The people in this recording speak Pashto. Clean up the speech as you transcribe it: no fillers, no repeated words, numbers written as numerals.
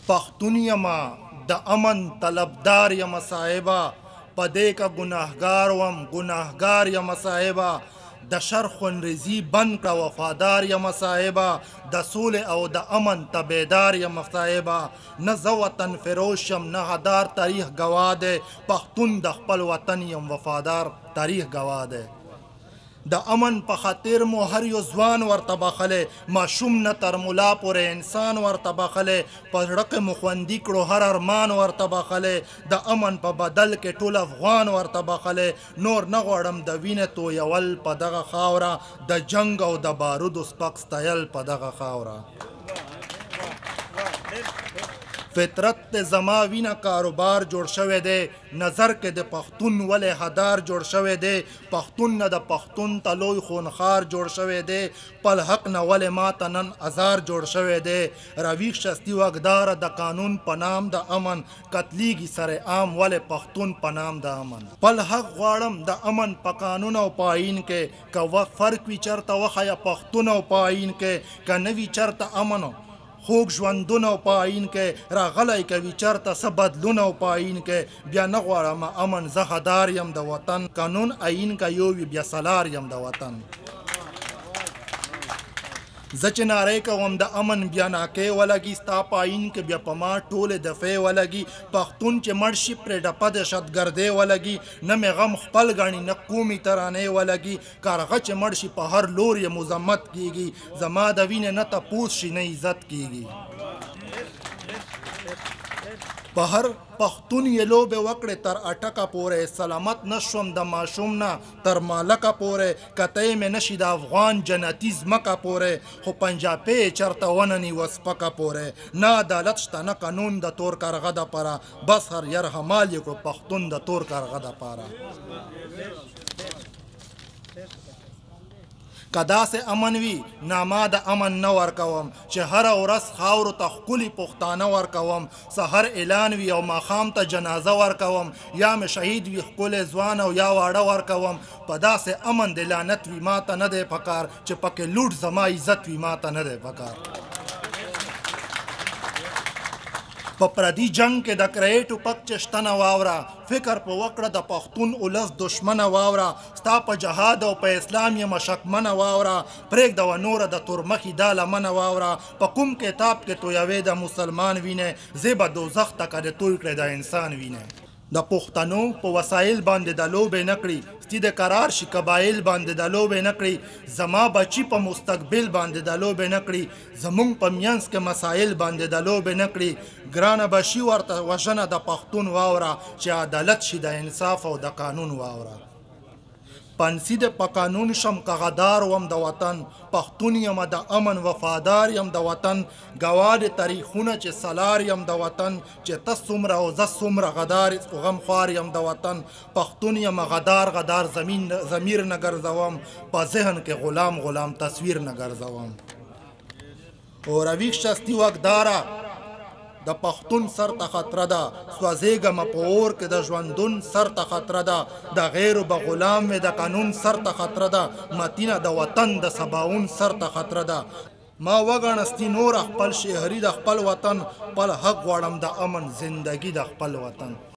پښتون یما د امن طلبدار یم صاحبه پدې کا ګناهګار وم ګناهګار یم صاحبه د شر خونریزي بند کړه وفادار یم صاحبه د سولې او د امن تابعدار یم صاحبه نه زه وطن فروش یم نه هدار تاریخ ګواه دی پښتون د خپل وطن یم وفادار تاریخ ګواه دی د امن په خاطر مو هر یو ځوان ورته بخلی ماشوم نه تر ملا پورې انسان ورته بخلی په زړه کې مو خوندي کړو هر ارمان ورته بخلی د امن په بدل کې ټول افغان ورته بخلی نور نه غواړم د وینې تویول په دغه خاوره د جنګ او د بارودو سپک ستایل په دغه خاوره فطرت ته زما وینه کاروبار جوړ شوی دی نظر کې د پښتون ولې هدار جوړ شوی دی پښتون نه د پښتون ته لوی خونخوار جوړ شوی دی پل حق نه ولې ماته نن ازار جوړ شوی دی راویښ شستي واکدار د قانون په نام د امن قتلیږي سر عام ولې پښتون په نام د امن پل حق غواړم د امن په قانون او په آیین کې که فرق وي چرته وښیه پښتون او په آیین کې که نه وي چرته امن خوږ ژوندونه او په آیین کې راغلی کوي چرته څه بدلونه او په آیین کې بیا نه غواړم امن زه هدار یم د وطن قانون آیین که یو وي بیا سالار یم د وطن زه چې نارې کوم د امن بیا ناکې ولګي ستا په آیین کې بیا په ما ټولې دفعې ولګي پښتون چې مړ شي پرې ډپه د شتګردې ولګي نه مې غم خپل ګڼي نه قومي ترانې ولګي کارغه چې مړ شي په هر لور یې مذمت کیږي زما د وینې نه تپوس شي نه عزت کیږي په هر پښتون یې لوبې وکړې تر اټکه پورې سلامت نشوم د ماشوم نه تر مالکه پورې کته مې نشي د افغان جنتي ځمکه پورې خو پنجابۍ چرته ونه نیوه سپکه پورې نه عدالت شته نه قانون د تور کارغه دپاره بس هر یر همال یې کړو پښتون د تور کارغه دپاره که داسې امن وي نامه د امن نه ورکوم چې هره ورځ خاورو ته ښکلي پښتانه ورکوم سحر اعلان وي او ماښام ته جنازه ورکوم یا مې شهید وي ښکلی ځوان او یا واړه ورکوم په داسې امن د لعنت وي ماته نه دی پکار چې پکې لوټ زما عزت وي ماته نه دی پکار په پردي جنگ کې د کرایې ټوپک چې شته نه واوره فکر په وکړه د پښتون اولس دشمنه واوره ستا په جهاد او په اسلام یې مشکمنه واوره پرېږده نوره د تورمخي دا لمنه واوره په کوم کتاب کې تویوې د مسلمان وینې زه به دوزخ ته که د توی کړې د انسان وینې د پښتنو په وسایل باندې د لوبې نه کړي ستی د قرار شي قبایل باندې د لوبې نه کړي زما بچي په مستقبل باندې د لوبې نه کړي زمونږ په منځ کې مسایل باندې د لوبې نه کړي ګرانه به شي ورته وژنه د پښتون واوره چې عدالت شي د انصاف او د قانون واوره پنسي د په قانون شم که غدار وم د وطن پښتون یم د امن وفادار یم د وطن ګواه د تاریخونه چې سالار یم د وطن چې ته څومره او زه څومره غدار غمخوار یم د وطن پښتون یم غدار غدار ضمیر نه ګرځوم په ذهن کې غلام غلام تصویر نه ګرځوم او راویښ شستي واکداره د پښتون سر ته خطره ده سوځېږم په اور کې د ژوندون سر ته خطره ده د غیرو به غلام مې د قانون سر ته خطره ده متینه د وطن د سباون سر ته خطره ده ما وګڼستی نور خپل شهري د خپل وطن خپل حق غواړم د امن زندگی د خپل وطن